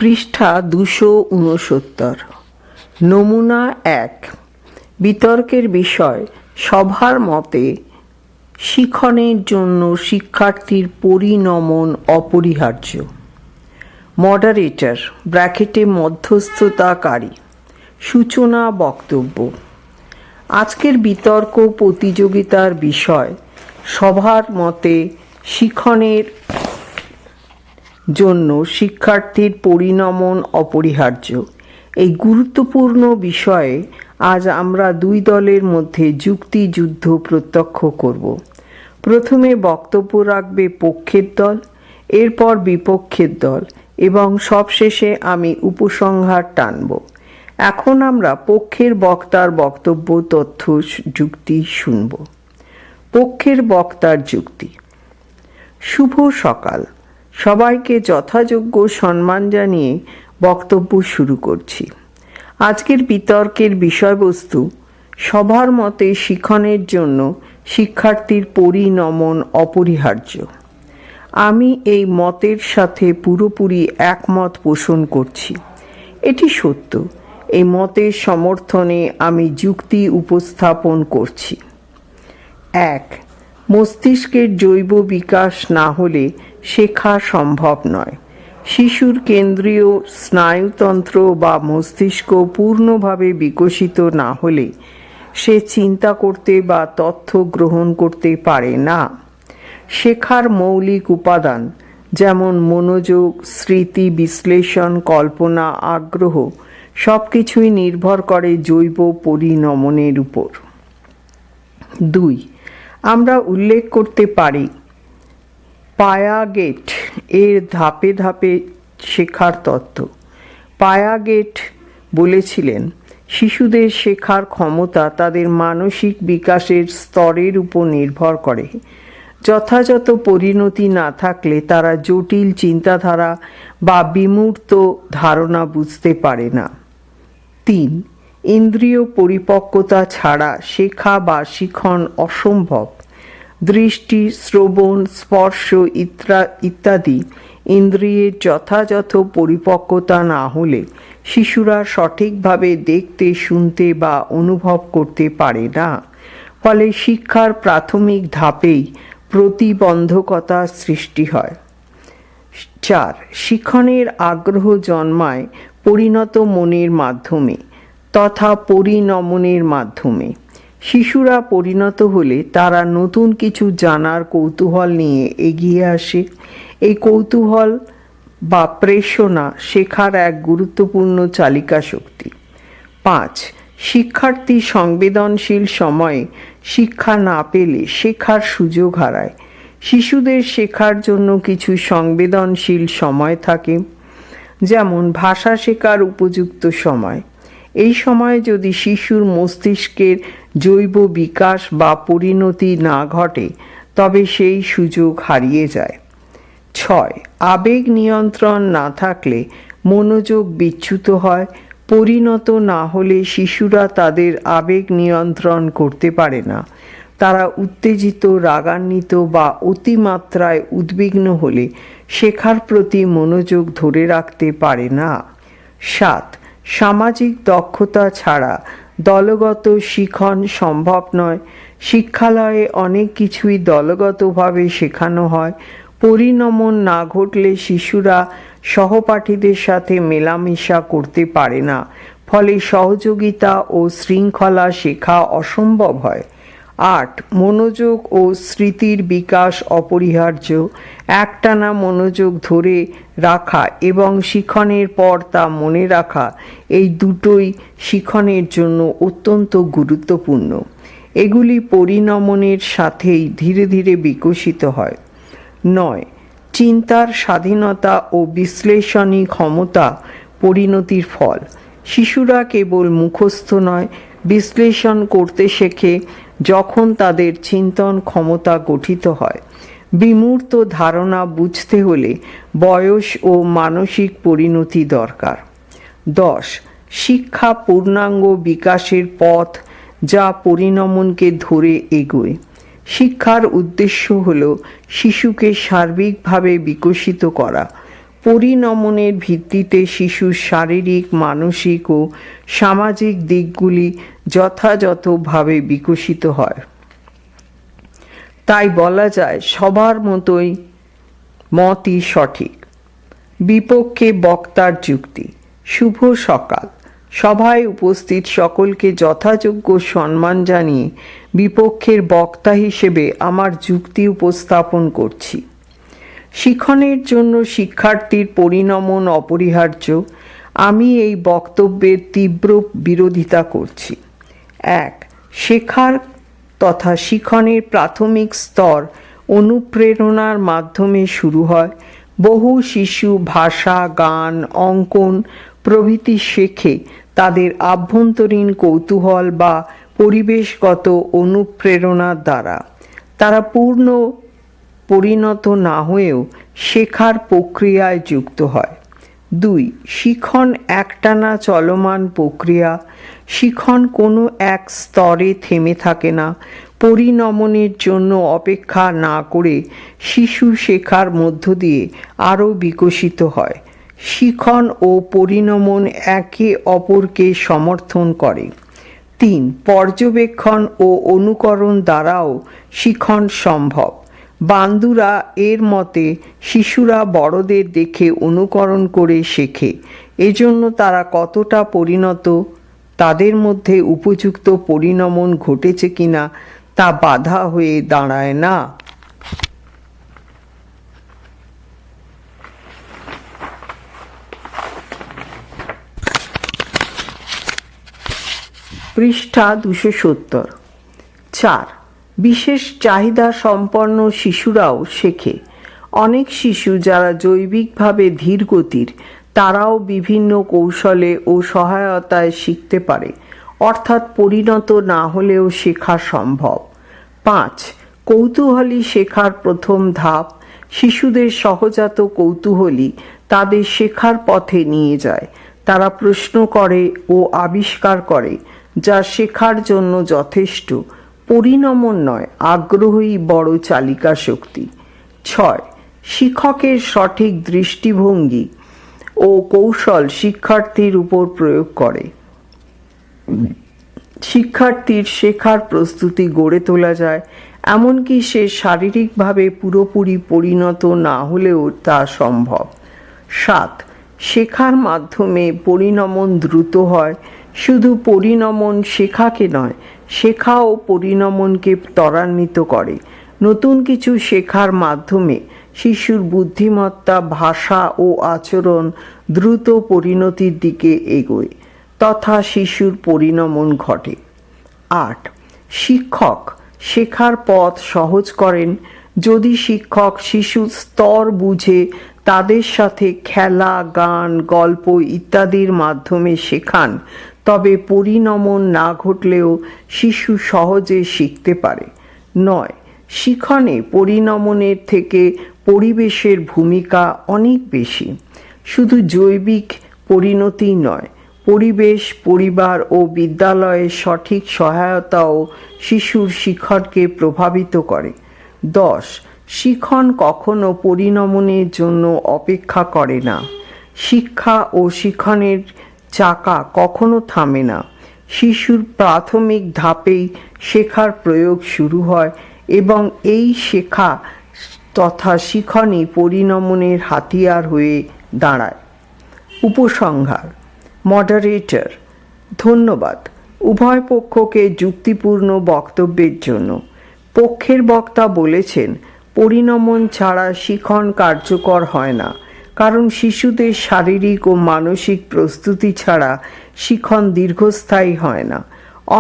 পৃষ্ঠা 269। নমুনা 1। বিতর্কের বিষয় সভার মতে শিখনের জন্য শিক্ষার্থীর পরিণমন অপরিহার্য। মডারেটর ব্র্যাকেটে মধ্যস্থতাকারী। সূচনা বক্তব্য। আজকের বিতর্ক প্রতিযোগিতার বিষয় সভার মতে শিখনের জন্য শিক্ষার্থীর পরিণমন অপরিহার্য। এই গুরুত্বপূর্ণ বিষয়ে আজ আমরা দুই দলের মধ্যে যুক্তিযুদ্ধ প্রত্যক্ষ করব। প্রথমে বক্তব্য রাখবে পক্ষের দল, এরপর বিপক্ষের দল এবং সবশেষে আমি উপসংহার টানব। এখন আমরা পক্ষের বক্তার বক্তব্য, তথ্য, যুক্তি শুনব। পক্ষের বক্তার যুক্তি। শুভ সকাল। সবাইকে যথাযোগ্য সম্মান জানিয়ে বক্তব্য শুরু করছি। আজকের বিতর্কের বিষয়বস্তু সবার মতে শিখনের জন্য শিক্ষার্থীর পরিণমন অপরিহার্য। আমি এই মতের সাথে পুরোপুরি একমত পোষণ করছি। এটি সত্য। এই মতের সমর্থনে আমি যুক্তি উপস্থাপন করছি। 1. মস্তিষ্কের জৈব বিকাশ না হলে শেখা সম্ভব নয়। শিশুর কেন্দ্রীয় স্নায়ুতন্ত্র বা মস্তিষ্ক পূর্ণভাবে বিকশিত না হলে সে চিন্তা করতে বা তথ্য গ্রহণ করতে পারে না। শেখার মৌলিক উপাদান যেমন মনোযোগ, স্মৃতি, বিশ্লেষণ, কল্পনা, আগ্রহ সবকিছুই নির্ভর করে জৈব পরিণমনের উপর। 2. আমরা উল্লেখ করতে পারি পায়াগেট এর ধাপে ধাপে শেখার তত্ত্ব। পায়াগেট বলেছিলেন, শিশুদের শেখার ক্ষমতা তাদের মানসিক বিকাশের স্তরের উপর নির্ভর করে। যথাযথ পরিণতি না থাকলে তারা জটিল চিন্তাধারা বা বিমূর্ত ধারণা বুঝতে পারে না। 3. ইন্দ্রিয় পরিপক্কতা ছাড়া শেখা বা শিখন অসম্ভব। দৃষ্টি, শ্রবণ, স্পর্শ ইত্যাদি ইন্দ্রিয়ের যথাযথ পরিপক্কতা না হলে শিশুরা সঠিকভাবে দেখতে, শুনতে বা অনুভব করতে পারে না। ফলে শিক্ষার প্রাথমিক ধাপেই প্রতিবন্ধকতা সৃষ্টি হয়। 4. শিখনের আগ্রহ জন্মায় পরিণত মনের মাধ্যমে তথা পরিণমনের মাধ্যমে। শিশুরা পরিণত হলে তারা নতুন কিছু জানার কৌতূহল নিয়ে এগিয়ে আসে। এই কৌতূহল বা প্রেরণা শেখার এক গুরুত্বপূর্ণ চালিকা শক্তি। 5. শিক্ষার্থী সংবেদনশীল সময়ে শিক্ষা না পেলে শেখার সুযোগ হারায়। শিশুদের শেখার জন্য কিছু সংবেদনশীল সময় থাকে, যেমন ভাষা শেখার উপযুক্ত সময়। এই সময়ে যদি শিশুর মস্তিষ্কের জৈব বিকাশ বা পরিণতি না ঘটে তবে সেই সুযোগ হারিয়ে যায়। 6. আবেগ নিয়ন্ত্রণ না থাকলে মনোযোগ বিচ্যুত হয়। পরিণত না হলে শিশুরা তাদের আবেগ নিয়ন্ত্রণ করতে পারে না। তারা উত্তেজিত, রাগান্বিত বা অতিমাত্রায় উদ্বিগ্ন হলে শেখার প্রতি মনোযোগ ধরে রাখতে পারে না। 7. সামাজিক দক্ষতা ছাড়া দলগত শিখন সম্ভব নয়। শিক্ষালয়ে অনেক কিছুই দলগতভাবে শেখানো হয়। পরিণমন না ঘটলে শিশুরা সহপাঠীদের সাথে মেলামেশা করতে পারে না। ফলে সহযোগিতা ও শৃঙ্খলা শেখা অসম্ভব হয়। 8. মনোযোগ ও স্মৃতির বিকাশ অপরিহার্য। একটানা মনোযোগ ধরে রাখা এবং শিখনের পর তা মনে রাখা, এই দুটোই শিখনের জন্য অত্যন্ত গুরুত্বপূর্ণ। এগুলি পরিণমনের সাথেই ধীরে ধীরে বিকশিত হয়। 9. চিন্তার স্বাধীনতা ও বিশ্লেষণী ক্ষমতা পরিণতির ফল। শিশুরা কেবল মুখস্থ নয়, বিশ্লেষণ করতে শেখে যখন তাদের চিন্তন ক্ষমতা গঠিত হয়। বিমূর্ত ধারণা বুঝতে হলে বয়স ও মানসিক পরিণতি দরকার। 10. শিক্ষা পূর্ণাঙ্গ বিকাশের পথ যা পরিণমনকে ধরে এগোয়। শিক্ষার উদ্দেশ্য হল শিশুকে সার্বিকভাবে বিকশিত করা। পরিণমনের ভিত্তিতে শিশুর শারীরিক, মানসিক ও সামাজিক দিকগুলি যথাযথভাবে বিকশিত হয়। তাই বলা যায় সবার মতই সঠিক। বিপক্ষে বক্তার যুক্তি। শুভ সকাল। সভায় উপস্থিত সকলকে যথাযোগ্য সম্মান জানিয়ে বিপক্ষের বক্তা হিসেবে আমার যুক্তি উপস্থাপন করছি। শিক্ষণের জন্য শিক্ষার্থীর পরিণমন অপরিহার্য। আমি এই বক্তব্যের তীব্র বিরোধিতা করছি। 1. শেখার তথা শিক্ষণের প্রাথমিক স্তর অনুপ্রেরণার মাধ্যমে শুরু হয়। বহু শিশু ভাষা, গান, অঙ্কন প্রভৃতি শেখে তাদের আভ্যন্তরীণ কৌতূহল বা পরিবেশগত অনুপ্রেরণার দ্বারা। তারা পরিণত না হয়েও শেখার প্রক্রিয়ায় যুক্ত হয়। 2. শিখন একটানা চলমান প্রক্রিয়া। শিখন কোনো এক স্তরে থেমে থাকে না। পরিণমনের জন্য অপেক্ষা না করে শিশু শেখার মধ্য দিয়ে আরও বিকশিত হয়। শিখন ও পরিণমন একে অপরকে সমর্থন করে। 3. পর্যবেক্ষণ ও অনুকরণ দ্বারাও শিখন সম্ভব। বান্দুরা এর মতে শিশুরা বড়দের দেখে অনুকরণ করে শেখে। এজন্য তারা কতটা পরিণত, তাদের মধ্যে উপযুক্ত পরিণমন ঘটেছে কিনা তা বাধা হয়ে দাঁড়ায় না। পৃষ্ঠা 270। 4. বিশেষ চাহিদা সম্পন্ন শিশুরাও শেখে। অনেক শিশু যারা জৈবিকভাবে ধীরগতির, তারাও বিভিন্ন কৌশলে ও সহায়তায় শিখতে পারে, অর্থাৎ পরিণত না হলেও শেখা সম্ভব। 5. কৌতূহলী শেখার প্রথম ধাপ। শিশুদের সহজাত কৌতূহলী তাদের শেখার পথে নিয়ে যায়। তারা প্রশ্ন করে ও আবিষ্কার করে, যা শেখার জন্য যথেষ্ট। পরিণমন নয়, আগ্রহই বড় চালিকা শক্তি। 6. শিক্ষকের সঠিক দৃষ্টিভঙ্গি ও কৌশল শিক্ষার্থীর উপর প্রয়োগ করে শিক্ষার্থীর শেখার প্রস্তুতি গড়ে তোলা যায়, এমনকি সে শারীরিকভাবে পুরোপুরি পরিণত না হলেও তা সম্ভব। 7. শেখার মাধ্যমে পরিণমন দ্রুত হয়। শুধু পরিণমন শেখাকে নয়, শেখা ও পরিণমনকে ত্বরান্বিত করে। নতুন কিছু শেখার মাধ্যমে শিশুর বুদ্ধিমত্তা, ভাষা ও আচরণ দ্রুত পরিণতির দিকে এগোয়, তথা শিশুর পরিণমন ঘটে। 8. শিক্ষক শেখার পথ সহজ করেন। যদি শিক্ষক শিশুর স্তর বুঝে তাদের সাথে খেলা, গান, গল্প ইত্যাদির মাধ্যমে শেখান, তবে পরিণমন না ঘটলেও শিশু সহজে শিখতে পারে। 9. শিখনে পরিণমনের থেকে পরিবেশের ভূমিকা অনেক বেশি। শুধু জৈবিক পরিণতি নয়, পরিবেশ, পরিবার ও বিদ্যালয়ের সঠিক সহায়তাও শিশুর শিখনকে প্রভাবিত করে। 10. শিখন কখনো পরিণমনের জন্য অপেক্ষা করে না। শিক্ষা ও শিখনের চাকা কখনো থামে না। শিশুর প্রাথমিক ধাপেই শেখার প্রয়োগ শুরু হয় এবং এই শেখা তথা শিখনই পরিণমনের হাতিয়ার হয়ে দাঁড়ায়। উপসংহার। মডারেটর: ধন্যবাদ উভয় পক্ষকে যুক্তিপূর্ণ বক্তব্যের জন্য। পক্ষের বক্তা বলেছেন, পরিণমন ছাড়া শিখন কার্যকর হয় না, কারণ শিশুদের শারীরিক ও মানসিক প্রস্তুতি ছাড়া শিখন দীর্ঘস্থায়ী হয় না।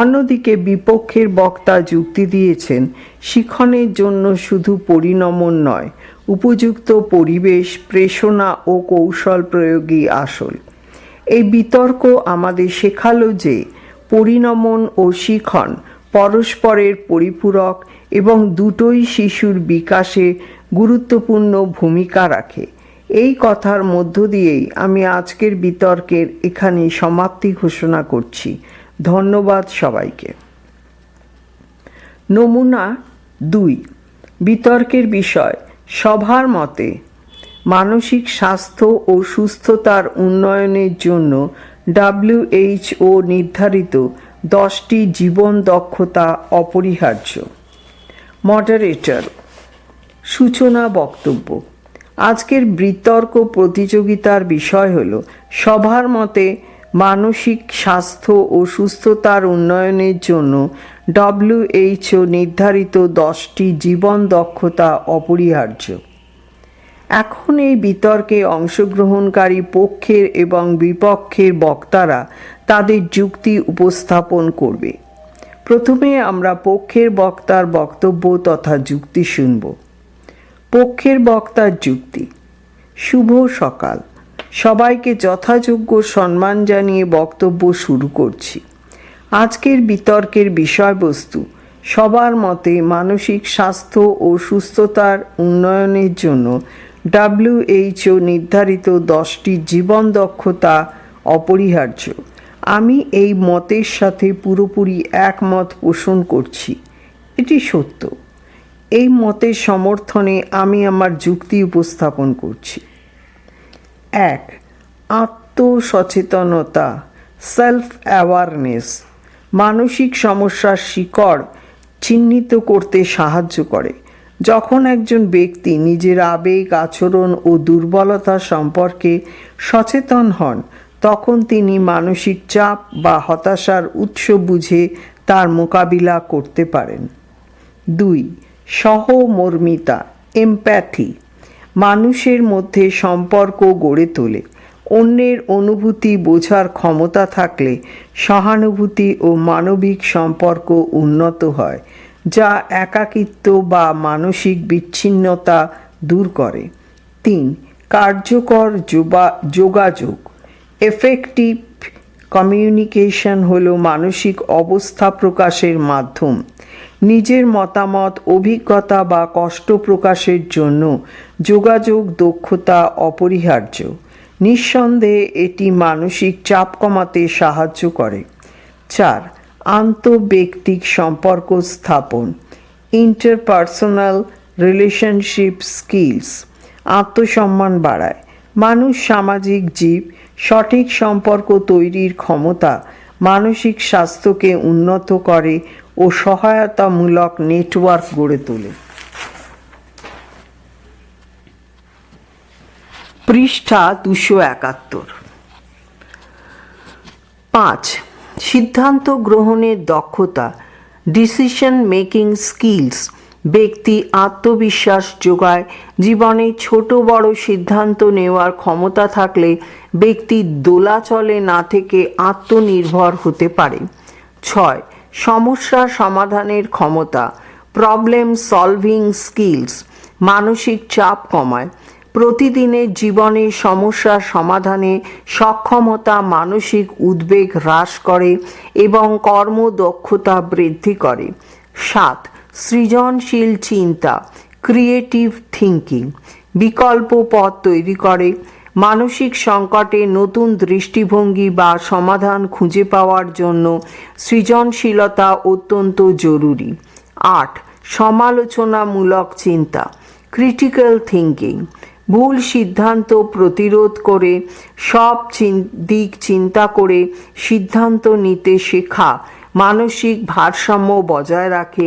অন্যদিকে বিপক্ষের বক্তা যুক্তি দিয়েছেন, শিখনের জন্য শুধু পরিণমন নয়, উপযুক্ত পরিবেশ, প্রেরণা ও কৌশল প্রয়োগই আসল। এই বিতর্ক আমাদের শেখালো যে পরিণমন ও শিখন পরস্পরের পরিপূরক এবং দুটোই শিশুর বিকাশে গুরুত্বপূর্ণ ভূমিকা রাখে। এই কথার মধ্য দিয়েই আমি আজকের বিতর্কের এখানে সমাপ্তি ঘোষণা করছি। ধন্যবাদ সবাইকে। নমুনা 2। বিতর্কের বিষয়: সভার মতে মানসিক স্বাস্থ্য ও সুস্থতার উন্নয়নের জন্য WHO নির্ধারিত 10টি জীবন দক্ষতা অপরিহার্য। মডারেটর সূচনা বক্তব্য। আজকের বিতর্ক প্রতিযোগিতার বিষয় হল সবার মতে মানসিক স্বাস্থ্য ও সুস্থতার উন্নয়নের জন্য WHO নির্ধারিত 10টি জীবন দক্ষতা অপরিহার্য। এখন এই বিতর্কে অংশগ্রহণকারী পক্ষের এবং বিপক্ষের বক্তারা তাদের যুক্তি উপস্থাপন করবে। প্রথমে আমরা পক্ষের বক্তার বক্তব্য তথা যুক্তি শুনব। পক্ষের বক্তার যুক্তি। শুভ সকাল। সবাইকে যথাযোগ্য সম্মান জানিয়ে বক্তব্য শুরু করছি। আজকের বিতর্কের বিষয়বস্তু সবার মতে মানসিক স্বাস্থ্য ও সুস্থতার উন্নয়নের জন্য WHO নির্ধারিত 10টি জীবন দক্ষতা অপরিহার্য। আমি এই মতের সাথে পুরোপুরি একমত পোষণ করছি। এটি সত্য। এই মতের সমর্থনে আমি আমার যুক্তি উপস্থাপন করছি। 1. আত্মসচেতনতা, সেলফ অ্যাওয়ারনেস মানসিক সমস্যার শিকড় চিহ্নিত করতে সাহায্য করে। যখন একজন ব্যক্তি নিজের আবেগ, আচরণ ও দুর্বলতা সম্পর্কে সচেতন হন, তখন তিনি মানসিক চাপ বা হতাশার উৎস বুঝে তার মোকাবিলা করতে পারেন। 2. সহমর্মিতা, এমপ্যাথি মানুষের মধ্যে সম্পর্ক গড়ে তোলে। অন্যের অনুভূতি বোঝার ক্ষমতা থাকলে সহানুভূতি ও মানবিক সম্পর্ক উন্নত হয়, যা একাকিত্ব বা মানসিক বিচ্ছিন্নতা দূর করে। 3. কার্যকর যোগাযোগ, এফেক্টিভ কমিউনিকেশন হলো মানসিক অবস্থা প্রকাশের মাধ্যম। নিজের মতামত, অভিজ্ঞতা বা কষ্ট প্রকাশের জন্য যোগাযোগ দক্ষতা অপরিহার্য। নিঃসন্দেহে এটি মানসিক চাপ কমাতে সাহায্য করে। 4. আন্তঃব্যক্তিক সম্পর্ক স্থাপন, ইন্টারপার্সোনাল রিলেশনশিপ স্কিলস আত্মসম্মান বাড়ায়। মানুষ সামাজিক জীব। সঠিক সম্পর্ক তৈরির ক্ষমতা মানসিক স্বাস্থ্যকে উন্নত করে ও সহায়তামূলক নেটওয়ার্ক গড়ে তোলে। পৃষ্ঠা 271। 5. সিদ্ধান্ত গ্রহণের দক্ষতা, ডিসিশন মেকিং স্কিলস ব্যক্তি আত্মবিশ্বাস যোগায়। জীবনে ছোট বড় সিদ্ধান্ত নেওয়ার ক্ষমতা থাকলে ব্যক্তি দোলাচলে না থেকে আত্মনির্ভর হতে পারে। 6. সমস্যা সমাধানের ক্ষমতা, প্রবলেম সলভিং স্কিলস মানসিক চাপ কমায়। প্রতিদিনের জীবনে সমস্যা সমাধানে সক্ষমতা মানসিক উদ্বেগ হ্রাস করে এবং কর্মদক্ষতা বৃদ্ধি করে। 7. সৃজনশীল চিন্তা, ক্রিয়েটিভ থিঙ্কিং বিকল্প পথ তৈরি করে। মানসিক সংকটে নতুন দৃষ্টিভঙ্গি বা সমাধান খুঁজে পাওয়ার জন্য সৃজনশীলতা অত্যন্ত জরুরি। 8. সমালোচনামূলক চিন্তা, ক্রিটিক্যাল থিঙ্কিং ভুল সিদ্ধান্ত প্রতিরোধ করে সব দিক চিন্তা করে সিদ্ধান্ত নিতে শেখা মানসিক ভারসাম্য বজায় রাখে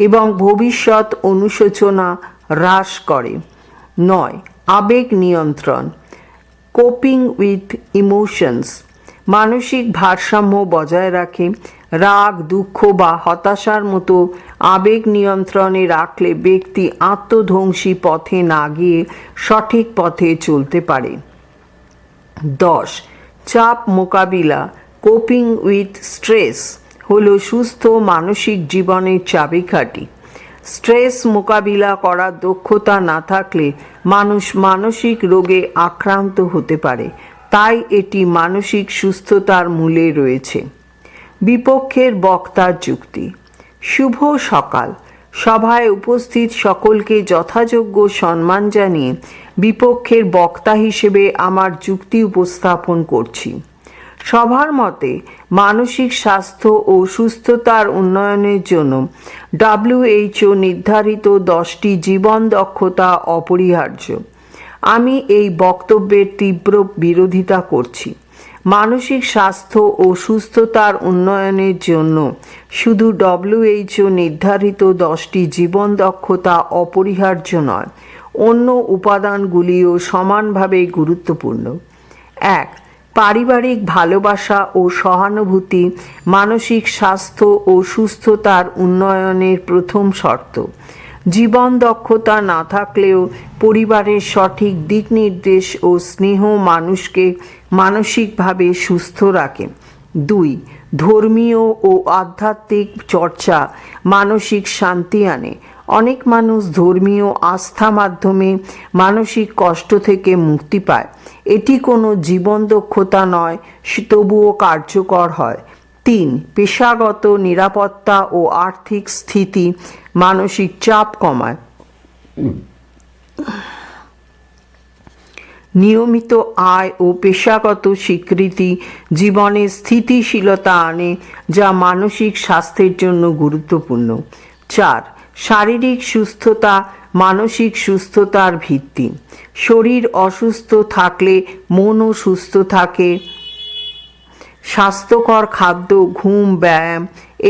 এবং ভবিষ্যৎ অনুশোচনা হ্রাস করে। 9. আবেগ নিয়ন্ত্রণ, কোপিং উইথ ইমোশনস মানসিক ভারসাম্য বজায় রাখে। রাগ, দুঃখ বা হতাশার মতো আবেগ নিয়ন্ত্রণে রাখলে ব্যক্তি আত্মধ্বংসী পথে না গিয়ে সঠিক পথে চলতে পারে। 10. চাপ মোকাবিলা, কোপিং উইথ স্ট্রেস হলো সুস্থ মানসিক জীবনের চাবিকাঠি। স্ট্রেস মোকাবিলা করার দক্ষতা না থাকলে মানুষ মানসিক রোগে আক্রান্ত হতে পারে, তাই এটি মানসিক সুস্থতার মূলে রয়েছে। বিপক্ষের বক্তার যুক্তি। শুভ সকাল। সভায় উপস্থিত সকলকে যথাযোগ্য সম্মান জানিয়ে বিপক্ষের বক্তা হিসেবে আমার যুক্তি উপস্থাপন করছি। সবার মতে মানসিক স্বাস্থ্য ও সুস্থতার উন্নয়নের জন্য WHO নির্ধারিত 10টি জীবন দক্ষতা অপরিহার্য। আমি এই বক্তব্যের তীব্র বিরোধিতা করছি। মানসিক স্বাস্থ্য ও সুস্থতার উন্নয়নের জন্য শুধু WHO নির্ধারিত 10টি জীবন দক্ষতা অপরিহার্য নয়, অন্য উপাদানগুলিও সমানভাবে গুরুত্বপূর্ণ। 1. পারিবারিক ভালোবাসা ও সহানুভূতি মানসিক স্বাস্থ্য ও সুস্থতার উন্নয়নের প্রথম শর্ত। জীবন দক্ষতা না থাকলেও পরিবারের সঠিক দিক নির্দেশ ও স্নেহ মানুষকে মানসিকভাবে সুস্থ রাখে। 2. ধর্মীয় ও আধ্যাত্মিক চর্চা মানসিক শান্তি আনে। অনেক মানুষ ধর্মীয় আস্থা মাধ্যমে মানসিক কষ্ট থেকে মুক্তি পায়। এটি কোনো জীবন দক্ষতা নয়, তবুও কার্যকর হয়। 3. পেশাগত নিরাপত্তা ও আর্থিক স্থিতি মানসিক চাপ কমায়। নিয়মিত আয় ও পেশাগত স্বীকৃতি জীবনে স্থিতিশীলতা আনে, যা মানসিক স্বাস্থ্যের জন্য গুরুত্বপূর্ণ। 4. শারীরিক সুস্থতা মানসিক সুস্থতার ভিত্তি। শরীর অসুস্থ থাকলে মনও সুস্থ থাকে। স্বাস্থ্যকর খাদ্য, ঘুম, ব্যায়াম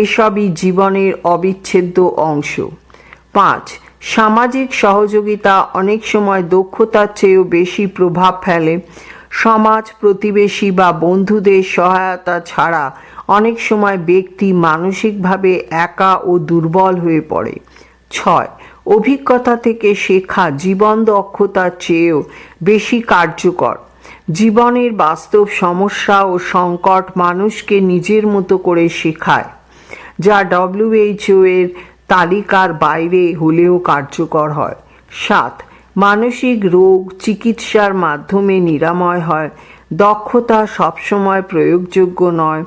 এসবই জীবনের অবিচ্ছেদ্য অংশ। 5. সামাজিক সহযোগিতা অনেক সময় দক্ষতার চেয়েও বেশি প্রভাব ফেলে। সমাজ, প্রতিবেশী বা বন্ধুদের সহায়তা ছাড়া অনেক সময় ব্যক্তি মানসিকভাবে একা ও দুর্বল হয়ে পড়ে। 6. অভিজ্ঞতা থেকে শেখা জীবন দক্ষতার চেয়েও বেশি কার্যকর। জীবনের বাস্তব সমস্যা ও সংকট মানুষকে নিজের মতো করে শেখায়, যা WHO এর তালিকার বাইরে হলেও কার্যকর হয়। 7. মানসিক রোগ চিকিৎসার মাধ্যমে নিরাময় হয়। দক্ষতা সবসময় প্রয়োগযোগ্য নয়।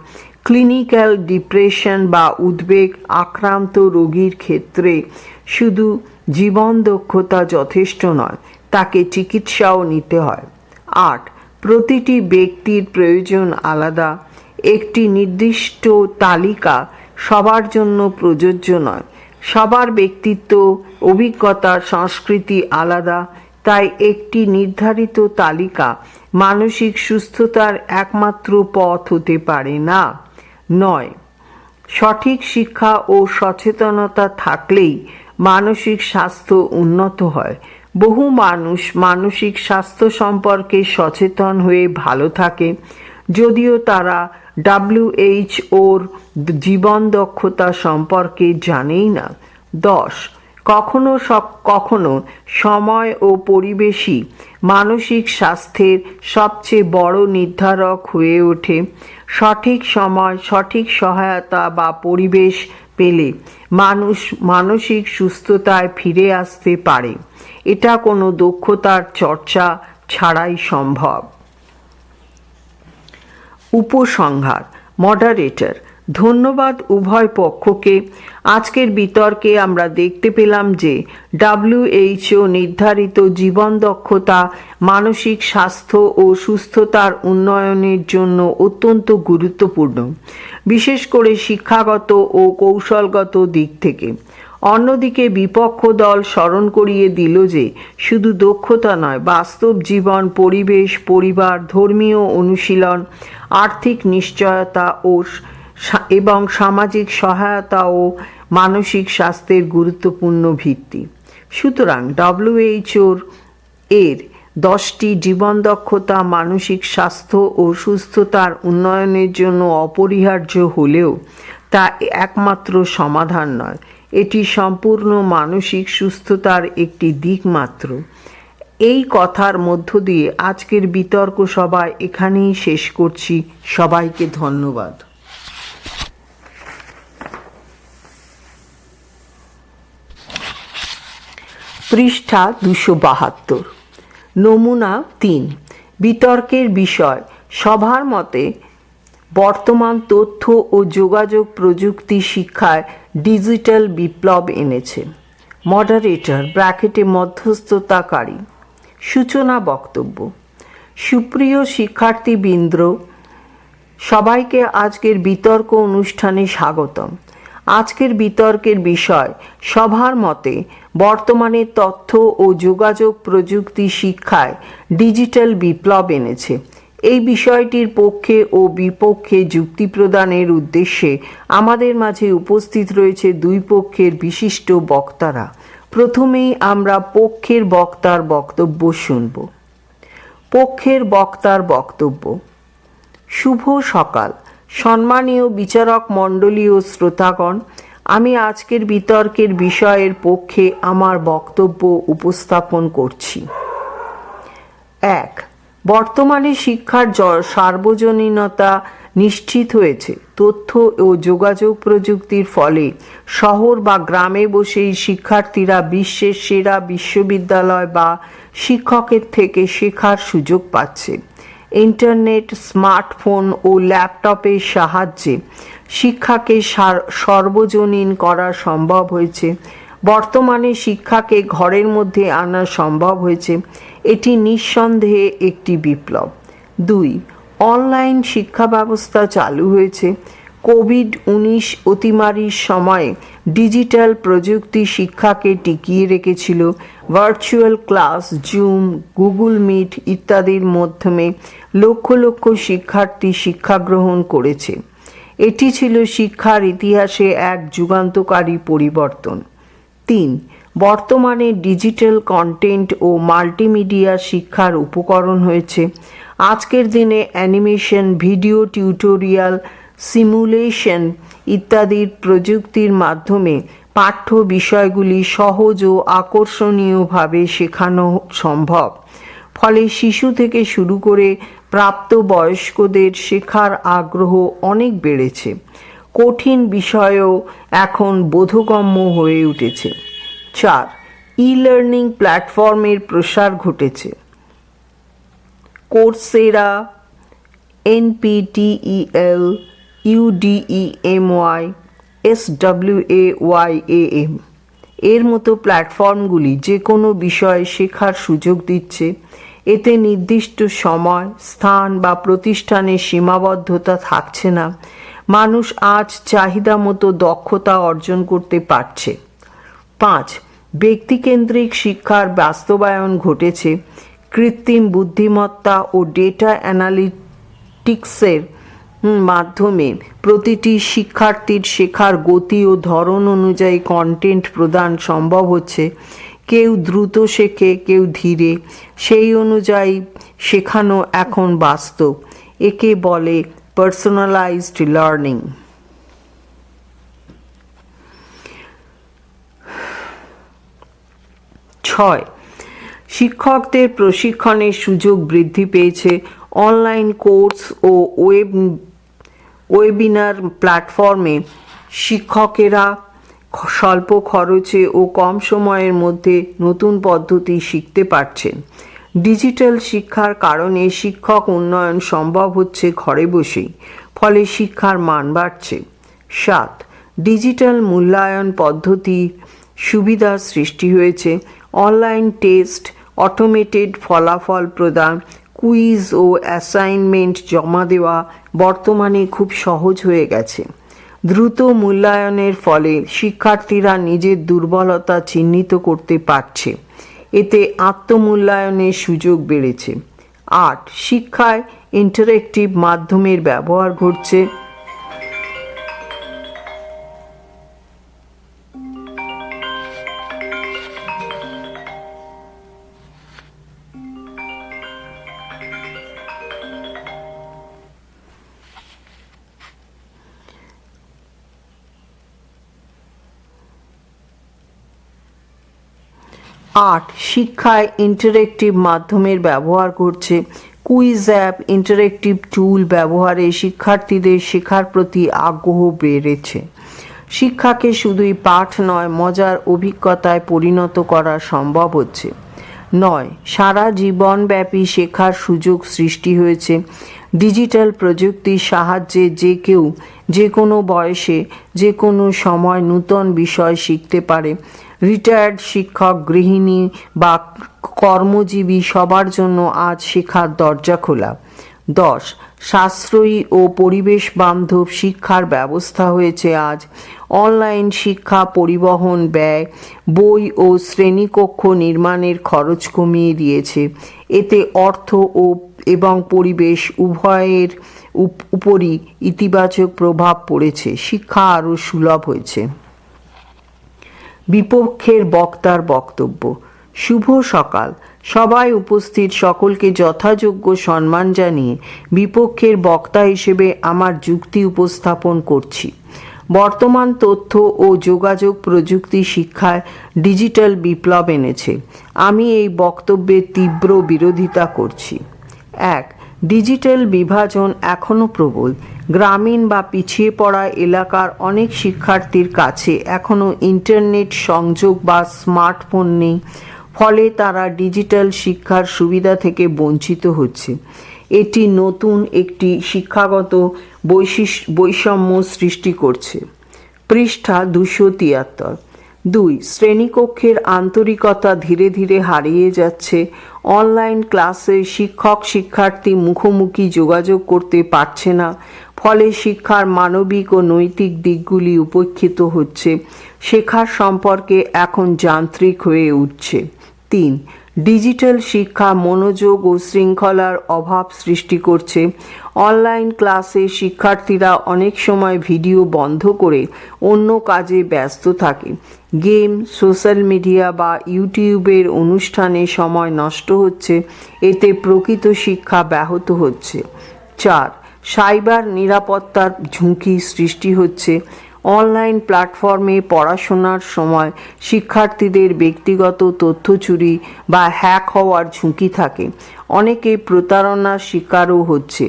ক্লিনিক্যাল ডিপ্রেশন বা উদ্বেগ আক্রান্ত রোগীর ক্ষেত্রে শুধু জীবন দক্ষতা যথেষ্ট নয়, তাকে চিকিৎসাও নিতে হয়। 8. প্রতিটি ব্যক্তির প্রয়োজন আলাদা। একটি নির্দিষ্ট তালিকা সবার জন্য প্রযোজ্য নয়। সবার ব্যক্তিত্ব, অভিজ্ঞতা, সংস্কৃতি আলাদা, তাই একটি নির্ধারিত তালিকা মানসিক সুস্থতার একমাত্র পথ হতে পারে না। 9. সঠিক শিক্ষা ও সচেতনতা থাকলেই মানসিক স্বাস্থ্য উন্নত হয়। বহু মানুষ মানসিক স্বাস্থ্য সম্পর্কে সচেতন হয়ে ভালো থাকে, যদিও তারা WHOর জীবন দক্ষতা সম্পর্কে জানেই না। 10. কখনো সময় ও পরিবেশই মানসিক স্বাস্থ্যের সবচেয়ে বড় নির্ধারক হয়ে ওঠে। সঠিক সময়, সঠিক সহায়তা বা পরিবেশ পেলে মানুষ মানসিক সুস্থতায় ফিরে আসতে পারে। এটা কোনো দক্ষতার চর্চা ছাড়াই সম্ভব। উপসংহার। মডারেটর, ধন্যবাদ উভয় পক্ষকে। আজকের বিতর্কে আমরা দেখতে পেলাম যে WHO নির্ধারিত জীবন দক্ষতা মানসিক স্বাস্থ্য ও সুস্থতার উন্নয়নের জন্য অত্যন্ত গুরুত্বপূর্ণ, বিশেষ করে শিক্ষাগত ও কৌশলগত দিক থেকে। অন্যদিকে বিপক্ষ দল স্মরণ করিয়ে দিল যে শুধু দক্ষতা নয়, বাস্তব জীবন, পরিবেশ, পরিবার, ধর্মীয় অনুশীলন, আর্থিক নিশ্চয়তা এবং সামাজিক সহায়তাও মানসিক স্বাস্থ্যের গুরুত্বপূর্ণ ভিত্তি। সুতরাং WHO এর 10টি জীবন দক্ষতা মানসিক স্বাস্থ্য ও সুস্থতার উন্নয়নের জন্য অপরিহার্য হলেও তা একমাত্র সমাধান নয়, এটি সম্পূর্ণ মানসিক সুস্থতার একটি দিক মাত্র। এই কথার মধ্য দিয়ে আজকের বিতর্ক সভা এখানেই শেষ করছি। সবাইকে ধন্যবাদ। পৃষ্ঠা 272। নমুনা 3। বিতর্কের বিষয়। সভার মতে বর্তমান তথ্য ও যোগাযোগ প্রযুক্তি শিক্ষায় ডিজিটাল বিপ্লব এনেছে। মডারেটর ব্র্যাকেটে মধ্যস্থতাকারী। সূচনা বক্তব্য। সুপ্রিয় শিক্ষার্থীবৃন্দ, সবাইকে আজকের বিতর্ক অনুষ্ঠানে স্বাগতম। আজকের বিতর্কের বিষয় সভার মতে বর্তমানে তথ্য ও যোগাযোগ প্রযুক্তি শিক্ষায় ডিজিটাল বিপ্লব এনেছে। এই বিষয়টির পক্ষে ও বিপক্ষে যুক্তি প্রদানের উদ্দেশ্যে আমাদের মাঝে উপস্থিত রয়েছে দুই পক্ষের বিশিষ্ট বক্তারা। প্রথমেই আমরা পক্ষের বক্তার বক্তব্য শুনব। পক্ষের বক্তার বক্তব্য। শুভ সকাল সম্মানীয় বিচারক মণ্ডলী ও শ্রোতাগণ, আমি আজকের বিতর্কের বিষয়ের পক্ষে আমার বক্তব্য উপস্থাপন করছি। 1. বর্তমানে শিক্ষার সার্বজনীনতা নিশ্চিত হয়েছে। তথ্য ও যোগাযোগ প্রযুক্তির ফলে শহর বা গ্রামে বসেই শিক্ষার্থীরা বিশ্বের সেরা বিশ্ববিদ্যালয় বা শিক্ষকের থেকে শেখার সুযোগ পাচ্ছে। ইন্টারনেট, স্মার্টফোন ও ল্যাপটপের সাহায্যে শিক্ষাকে সর্বজনীন করা সম্ভব হয়েছে। বর্তমানে শিক্ষাকে ঘরের মধ্যে আনা সম্ভব হয়েছে। এটি নিঃসন্দেহে একটি বিপ্লব। 2. অনলাইন শিক্ষা ব্যবস্থা চালু হয়েছে। কোভিড-19 অতিমারির সময়ে ডিজিটাল প্রযুক্তি শিক্ষাকে টিকিয়ে রেখেছিল। Virtual class, Zoom, Google Meet ইত্যাদির মাধ্যমে লক্ষ লক্ষ শিক্ষার্থী শিক্ষা গ্রহণ করেছে। এটি ছিল শিক্ষার ইতিহাসে এক যুগান্তকারী পরিবর্তন। 3. বর্তমানে ডিজিটাল কন্টেন্ট ও মাল্টিমিডিয়া শিক্ষার উপকরণ হয়েছে। আজকের দিনে অ্যানিমেশন, ভিডিও টিউটোরিয়াল, সিমুলেশন ইত্যাদির প্রযুক্তির মাধ্যমে পাঠ্য বিষয়গুলি সহজ ও আকর্ষণীয়ভাবে শেখানো সম্ভব। ফলে শিশু থেকে শুরু করে প্রাপ্তবয়স্কদের শেখার আগ্রহ অনেক বেড়েছে। কঠিন বিষয়ও এখন বোধগম্য হয়ে উঠেছে। 4. ই-লার্নিং প্ল্যাটফর্মের প্রসার ঘটেছে। কোর্সেরা, NPTEL, UDEMY, SWAYAM এর মতো প্ল্যাটফর্মগুলি যে কোনো বিষয়ে শেখার সুযোগ দিচ্ছে। এতে নির্দিষ্ট সময়, স্থান বা প্রতিষ্ঠানের সীমাবদ্ধতা থাকছে না। মানুষ আজ চাহিদা মতো দক্ষতা অর্জন করতে পারছে। 5. ব্যক্তিকেন্দ্রিক শিক্ষার বাস্তবায়ন ঘটেছে। কৃত্রিম বুদ্ধিমত্তা ও ডেটা অ্যানালিটিক্সের মাধ্যমে প্রতিটি শিক্ষার্থীর শেখার গতি ও ধরন অনুযায়ী কন্টেন্ট প্রদান সম্ভব হচ্ছে। কেউ দ্রুত শেখে, কেউ ধীরে। সেই অনুযায়ী শেখানো এখন বাস্তব। একে বলে পার্সোনালাইজড লার্নিং। 6. শিক্ষকদের প্রশিক্ষণের সুযোগ বৃদ্ধি পেয়েছে। অনলাইন কোর্স ও ওয়েবিনার প্ল্যাটফর্মে শিক্ষকেরা স্বল্প খরচে ও কম সময়ের মধ্যে নতুন পদ্ধতি শিখতে পারছেন। ডিজিটাল শিক্ষার কারণে শিক্ষক উন্নয়ন সম্ভব হচ্ছে ঘরে বসেই। ফলে শিক্ষার মান বাড়ছে। 7. ডিজিটাল মূল্যায়ন পদ্ধতির সুবিধার সৃষ্টি হয়েছে। অনলাইন টেস্ট, অটোমেটেড ফলাফল প্রদান, কুইজ ও অ্যাসাইনমেন্ট জমা দেওয়া বর্তমানে খুব সহজ হয়ে গেছে। দ্রুত মূল্যায়নের ফলে শিক্ষার্থীরা নিজের দুর্বলতা চিহ্নিত করতে পারছে। এতে আত্মমূল্যায়নের সুযোগ বেড়েছে। 8. শিক্ষায় ইন্টারেক্টিভ মাধ্যমের ব্যবহার ঘটছে। শিক্ষায় ইন্টারেক্টিভ মাধ্যমের ব্যবহার করছে। কুইজ অ্যাপ, ইন্টারেক্টিভ টুল ব্যবহারে শিক্ষার্থীদের শেখার প্রতি আগ্রহ বেড়েছে। শিক্ষাকে শুধুই পাঠ নয়, মজার অভিজ্ঞতায় পরিণত করা সম্ভব হচ্ছে। 9. সারা জীবনব্যাপী শেখার সুযোগ সৃষ্টি হয়েছে। ডিজিটাল প্রযুক্তির সাহায্যে যে কেউ যে কোনো বয়সে যে কোনো সময় নূতন বিষয় শিখতে পারে। রিটায়ার্ড শিক্ষক, গৃহিণী বা কর্মজীবী সবার জন্য আজ শেখার দরজা খোলা। 10. সাশ্রয়ী ও পরিবেশ বান্ধব শিক্ষার ব্যবস্থা হয়েছে আজ। অনলাইন শিক্ষা পরিবহন ব্যয়, বই ও শ্রেণীকক্ষ নির্মাণের খরচ কমিয়ে দিয়েছে। এতে অর্থ এবং পরিবেশ উভয়ের উপরই ইতিবাচক প্রভাব পড়েছে। শিক্ষা আরও সুলভ হয়েছে। বিপক্ষের বক্তার বক্তব্য। শুভ সকাল। সবাই উপস্থিত সকলকে যথাযোগ্য সম্মান জানিয়ে বিপক্ষের বক্তা হিসেবে আমার যুক্তি উপস্থাপন করছি। বর্তমান তথ্য ও যোগাযোগ প্রযুক্তি শিক্ষায় ডিজিটাল বিপ্লব এনেছে। আমি এই বক্তব্যের তীব্র বিরোধিতা করছি। 1. ডিজিটাল বিভাজন এখনও প্রবল। গ্রামীণ বা পিছিয়ে পড়া এলাকার অনেক শিক্ষার্থীর কাছে এখনও ইন্টারনেট সংযোগ বা স্মার্টফোন নেই। ফলে তারা ডিজিটাল শিক্ষার সুবিধা থেকে বঞ্চিত হচ্ছে। এটি নতুন একটি শিক্ষাগত বৈষম্য সৃষ্টি করছে। পৃষ্ঠা 273। 2. শ্রেণীকক্ষের আন্তরিকতা ধীরে ধীরে হারিয়ে যাচ্ছে। অনলাইন ক্লাসে শিক্ষক শিক্ষার্থী মুখোমুখি যোগাযোগ করতে পারছে না। ফলে শিক্ষার মানবিক ও নৈতিক দিকগুলি উপেক্ষিত হচ্ছে। শেখার সম্পর্কে এখন যান্ত্রিক হয়ে উঠছে। 3. ডিজিটাল শিক্ষা মনোযোগ ও শৃঙ্খলার অভাব সৃষ্টি করছে। অনলাইন ক্লাসে শিক্ষার্থীরা অনেক সময় ভিডিও বন্ধ করে অন্য কাজে ব্যস্ত থাকে। গেম, সোশ্যাল মিডিয়া বা ইউটিউবের অনুষ্ঠানে সময় নষ্ট হচ্ছে। এতে প্রকৃত শিক্ষা ব্যাহত হচ্ছে। 4. সাইবার নিরাপত্তার ঝুঁকি সৃষ্টি হচ্ছে। অনলাইন প্ল্যাটফর্মে পড়াশোনার সময় শিক্ষার্থীদের ব্যক্তিগত তথ্য চুরি বা হ্যাক হওয়ার ঝুঁকি থাকে। অনেকে প্রতারণার শিকারও হচ্ছে।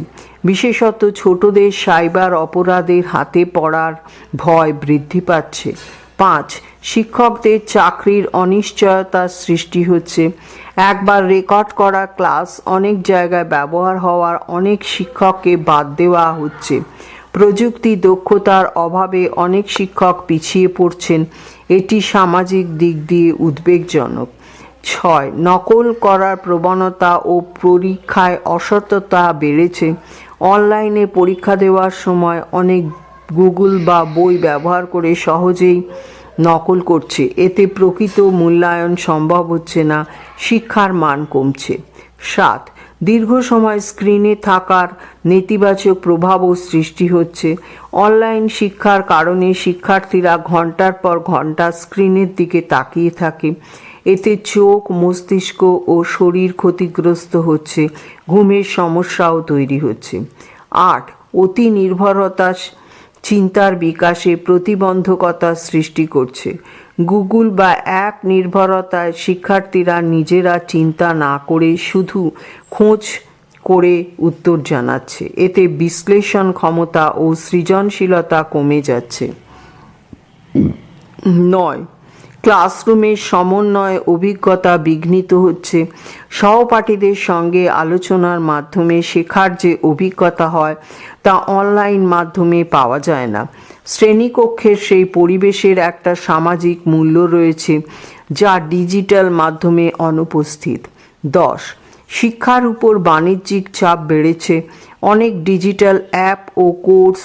বিশেষত ছোটদের সাইবার অপরাধের হাতে পড়ার ভয় বৃদ্ধি পাচ্ছে। 5. শিক্ষকদের চাকরির অনিশ্চয়তার সৃষ্টি হচ্ছে। একবার রেকর্ড করা ক্লাস অনেক জায়গায় ব্যবহার হওয়ার অনেক শিক্ষককে বাদ দেওয়া হচ্ছে। প্রযুক্তি দক্ষতার অভাবে অনেক শিক্ষক পিছিয়ে পড়ছেন। এটি সামাজিক দিক দিয়ে উদ্বেগজনক। 6. নকল করার প্রবণতা ও পরীক্ষায় অসততা বেড়েছে। অনলাইনে পরীক্ষা দেওয়ার সময় অনেক গুগল বা বই ব্যবহার করে সহজেই নকল করছে। এতে প্রকৃত মূল্যায়ন সম্ভব হচ্ছে না। শিক্ষার মান কমছে। 7. দীর্ঘ সময় স্ক্রিনে থাকার নেতিবাচক প্রভাবও সৃষ্টি হচ্ছে। অনলাইন শিক্ষার কারণে শিক্ষার্থীরা ঘন্টার পর ঘন্টা স্ক্রিনের দিকে তাকিয়ে থাকে। এতে চোখ, মস্তিষ্ক ও শরীর ক্ষতিগ্রস্ত হচ্ছে। ঘুমের সমস্যাও তৈরি হচ্ছে। 8. অতি নির্ভরতা চিন্তার বিকাশে প্রতিবন্ধকতা সৃষ্টি করছে। গুগল বা অ্যাপ নির্ভরতায় শিক্ষার্থীরা নিজেরা চিন্তা না করে শুধু খোঁজ করে উত্তর জানাচ্ছে। এতে বিশ্লেষণ ক্ষমতা ও সৃজনশীলতা কমে যাচ্ছে। 9. ক্লাসরুমের সমন্বয় অভিজ্ঞতা বিঘ্নিত হচ্ছে। সহপাঠীদের সঙ্গে আলোচনার মাধ্যমে শেখার যে অভিজ্ঞতা হয় তা অনলাইন মাধ্যমে পাওয়া যায় না। শ্রেণীকক্ষের সেই পরিবেশের একটা সামাজিক মূল্য রয়েছে যা ডিজিটাল মাধ্যমে অনুপস্থিত। 10. শিক্ষার উপর বাণিজ্যিক চাপ বেড়েছে। অনেক ডিজিটাল অ্যাপ ও কোর্স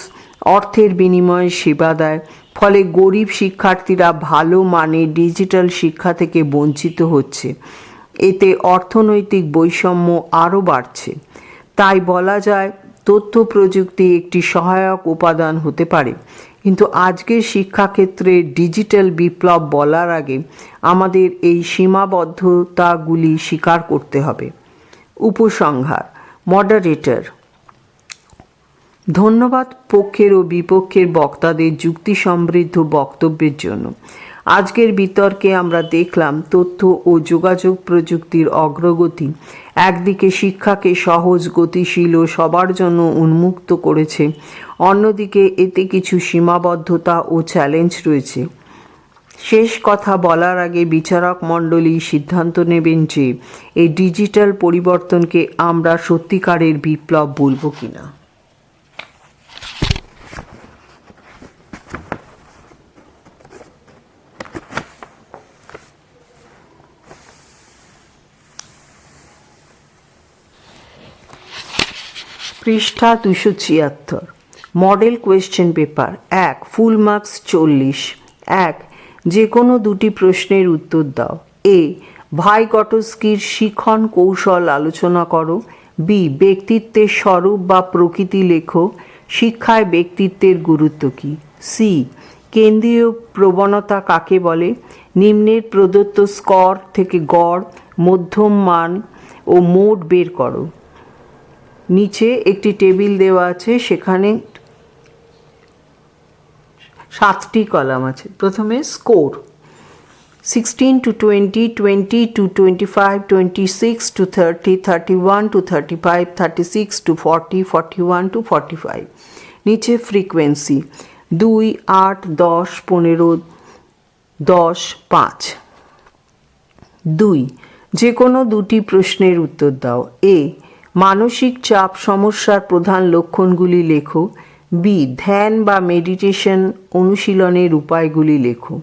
অর্থের বিনিময়ে সেবা দেয়। ফলে গরিব শিক্ষার্থীরা ভালো মানের ডিজিটাল শিক্ষা থেকে বঞ্চিত হচ্ছে। এতে অর্থনৈতিক বৈষম্য আরও বাড়ছে। তাই বলা যায় তথ্য প্রযুক্তি একটি সহায়ক উপাদান হতে পারে, কিন্তু আজকের শিক্ষাক্ষেত্রে ডিজিটাল বিপ্লব বলার আগে আমাদের এই সীমাবদ্ধতাগুলি স্বীকার করতে হবে। উপসংহার। মডারেটর: ধন্যবাদ পক্ষের ও বিপক্ষের বক্তাদের যুক্তি সমৃদ্ধ বক্তব্যের জন্য। আজকের বিতর্কে আমরা দেখলাম তথ্য ও যোগাযোগ প্রযুক্তির অগ্রগতি একদিকে শিক্ষাকে সহজ, গতিশীল ও সবার জন্য উন্মুক্ত করেছে, অন্যদিকে এতে কিছু সীমাবদ্ধতা ও চ্যালেঞ্জ রয়েছে। শেষ কথা বলার আগে বিচারক মণ্ডলী সিদ্ধান্ত নেবেন যে এই ডিজিটাল পরিবর্তনকে আমরা সত্যিকারের বিপ্লব বলব কিনা। পৃষ্ঠা 276। Model question paper 1, full marks 40। 1, যে কোনো দুটি প্রশ্নের উত্তর দাও। এ, ভাইগটস্কির শিখন কৌশল আলোচনা করো। বি, ব্যক্তিত্বের স্বরূপ বা প্রকৃতি লেখো। শিক্ষায় ব্যক্তিত্বের গুরুত্ব কী? সি, কেন্দ্রীয় প্রবণতা কাকে বলে? নিম্নের প্রদত্ত স্কোর থেকে গড়, মধ্যম মান ও মোট বের করো। নিচে একটি টেবিল দেওয়া আছে, সেখানে 7টি কলাম আছে। প্রথমে score 16 to 20, 20 to 25, 26 to 30, 31 to 35, 36 to 40, 41 to 45। নিচে ফ্রিকোয়েন্সি 2, 8, 10, 15, 10, 5। 2, যে কোনো দুটি প্রশ্নের উত্তর দাও। এ, মানসিক চাপ সমস্যার প্রধান লক্ষণগুলি লেখো। বি, ধ্যান বা মেডিটেশন অনুশীলনের উপায়গুলি লেখো।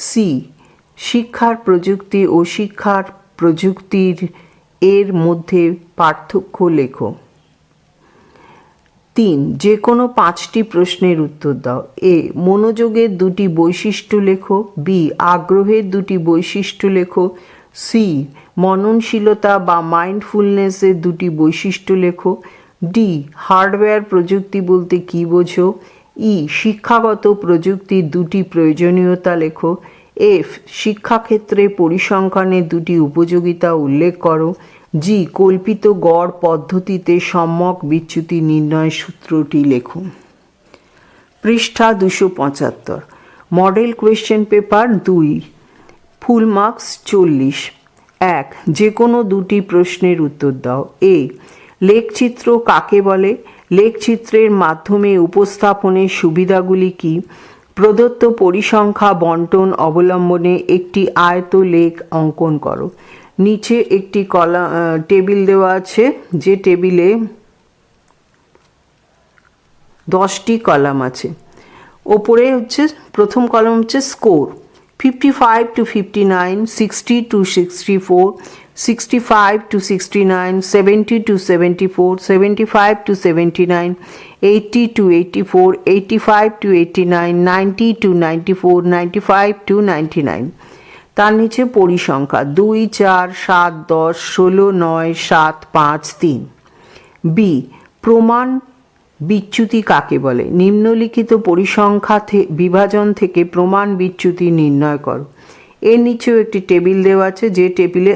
সি, শিক্ষার প্রযুক্তি ও শিক্ষার প্রযুক্তির এর মধ্যে পার্থক্য লেখো। 3, যে কোনো 5টি প্রশ্নের উত্তর দাও। এ, মনোযোগের দুটি বৈশিষ্ট্য লেখো। বি, আগ্রহের দুটি বৈশিষ্ট্য লেখো। সি, মননশীলতা বা মাইন্ডফুলনেসের দুটি বৈশিষ্ট্য লেখো। ডি, হার্ডওয়্যার প্রযুক্তি বলতে কী বোঝো? ই, শিক্ষাগত প্রযুক্তির দুটি প্রয়োজনীয়তা লেখো। এফ, শিক্ষাক্ষেত্রে পরিসংখ্যানের দুটি উপযোগিতা উল্লেখ করো। জি, কল্পিত গড় পদ্ধতিতে সম্যক বিচ্যুতি নির্ণয় সূত্রটি লেখো। পৃষ্ঠা 275। Model question paper 2, full marks 40। 1, যে কোনো দুটি প্রশ্নের উত্তর দাও। এ, লেখচিত্র কাকে বলে? লেখচিত্রের মাধ্যমে উপস্থাপনের সুবিধাগুলি কী? প্রদত্ত পরিসংখ্যা বন্টন অবলম্বনে একটি আয়ত লেখ অঙ্কন করো। নিচে একটি টেবিল দেওয়া আছে, যে টেবিলে 10টি কলাম আছে। ওপরে হচ্ছে প্রথম কলাম হচ্ছে score 55 to 59, 60 to 64, 65 to 69, 70 to 74, 75 to 79, 80 to 84, 85 to 89, 90 to 94, 95 to 99। তার নিচে পরিসংখ্যা 2, 4, 7, 10, 16, 9, 7, 5, 3। বি, প্রমাণ বিচ্যুতি কাকে বলে? নিম্নলিখিত পরিসংখ্যা বিভাজন থেকে প্রমাণ বিচ্যুতি নির্ণয় করো। এর নিচেও একটি টেবিল দেওয়া আছে, যে টেবিলে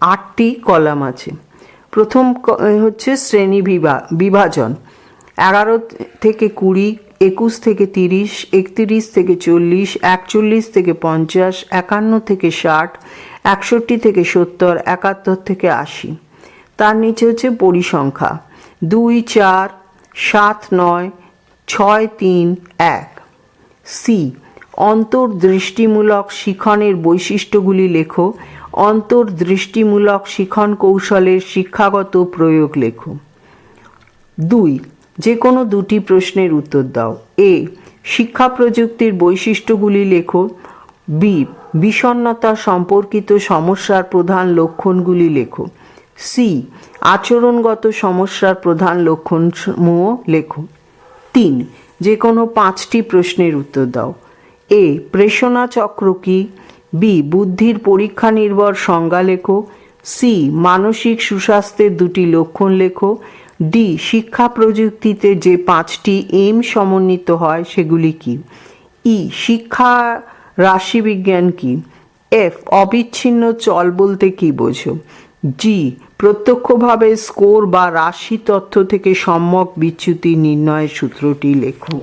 8টি কলাম আছে। প্রথম হচ্ছে শ্রেণী বিভাজন 11 থেকে 20, 21 থেকে 30, 31 থেকে 40, 41 থেকে 50, 51 থেকে 60, 61 থেকে 70, 71 থেকে 80। তার নিচে হচ্ছে পরিসংখ্যা 2, 4, 7, 9, 6, 3, 1। সি, অন্তর্দৃষ্টিমূলক শিখনের বৈশিষ্ট্যগুলি লেখো। অন্তর্দৃষ্টিমূলক শিখন কৌশলের শিক্ষাগত প্রয়োগ লেখো। 2, যে কোনো দুটি প্রশ্নের উত্তর দাও। এ, শিক্ষা প্রযুক্তির বৈশিষ্ট্যগুলি লেখো। বি, বিষণ্ণতা সম্পর্কিত সমস্যার প্রধান লক্ষণগুলি লেখো। সি, আচরণগত সমস্যার প্রধান লক্ষণসমূহ লেখো। 3, যে কোনো 5টি প্রশ্নের উত্তর দাও। এ, প্রেষণা চক্র কী? বি, বুদ্ধির পরীক্ষা নির্ভর সংজ্ঞা লেখো। সি, মানসিক সুস্বাস্থ্যের দুটি লক্ষণ লেখো। ডি, শিক্ষা প্রযুক্তিতে যে 5টি এম সমন্বিত হয় সেগুলি কী? ই, শিক্ষা রাশিবিজ্ঞান কী? এফ, অবিচ্ছিন্ন চল বলতে কী বোঝো? জি, প্রত্যক্ষভাবে স্কোর বা রাশি তথ্য থেকে সম্যক বিচ্যুতি নির্ণয়ের সূত্রটি লেখো।